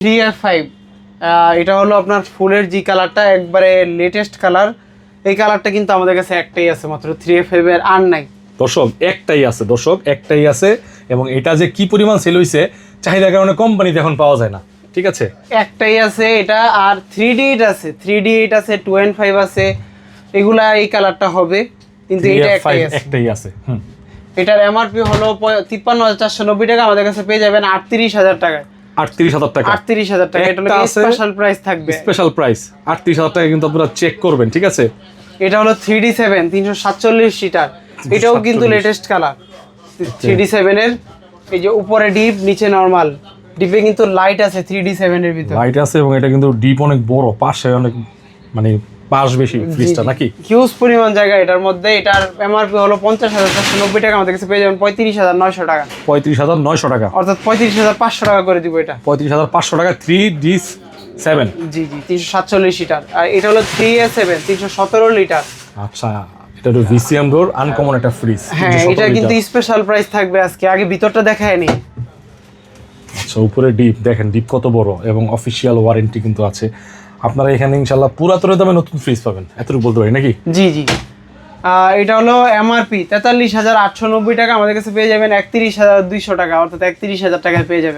3F5 এটা হলো আপনার ফুলের জি কালারটা, একবারে লেটেস্ট কালার। এই কালারটা কিন্তু আমাদের কাছে একটাই আছে মাত্র, 3F5 এর আর নাই দর্শক, একটাই আছে এবং এটা যে কি পরিমাণ সেল হইছে চাহিদার কারণে কোম্পানিতে এখন পাওয়া যায় না, ঠিক আছে? একটাই আছে এটা। আর 3D8 আছে, 3D8 আছে, 2N5 আছে, এগুলা এই কালারটা হবে, কিন্তু এটা একটাই আছে। এটার এমআরপি হলো 53,490 টাকা, আমাদের কাছে পেয়ে যাবেন 38,000 টাকায়। 38,000 টাকা, 38,000 টাকা। এটা হলো স্পেশাল প্রাইস থাকবে, স্পেশাল প্রাইস 38,000 টাকা কিন্তু আপনারা চেক করবেন, ঠিক আছে? এটা হলো 3D7 347 সিটার, এটাও কিন্তু লেটেস্ট কালার। 3D7 এর এই যে উপরে ডিপ, নিচে নরমাল। ডিপে কিন্তু লাইট আছে 3D7 এর ভিতরে, লাইট আছে এবং এটা কিন্তু ডিপ অনেক বড়, পাশে অনেক মানে পাশ বেশি ফ্রিজটা নাকি হিউজ পরিমাণ জায়গা এটার মধ্যে। এটার এমআরপি হলো 50,490 টাকা, আমাদের কাছে পেয়ে যাবেন 35,900 টাকা। 35,900 টাকা, অর্থাৎ 35,500 টাকা করে দিব এটা। 35,500 টাকা 3D7। জি 347 সিটার। আর এটা হলো 3A7 317 লিটার। আচ্ছা, এটা হলো VCM ডোর, আনকমন একটা ফ্রিজ। হ্যাঁ, এটা কিন্তু স্পেশাল প্রাইস থাকবে আজকে। আগে ভিতরটা দেখায় নি। আচ্ছা, উপরে ডিপ দেখেন, ডিপ কত বড় এবং অফিসিয়াল ওয়ারেন্টি কিন্তু আছে। আপনারা এখানে ইনশাআল্লাহ পুরাতনের দামে নতুন ফ্রিজ পাবেন, এতটুকু বলতে পারি নাকি? জি এটা হলো এমআরপি 43,890 টাকা, আমাদের কাছে পেয়ে যাবেন 31,200 টাকা, অর্থাৎ 31,000 টাকায় পেয়ে যাবেন।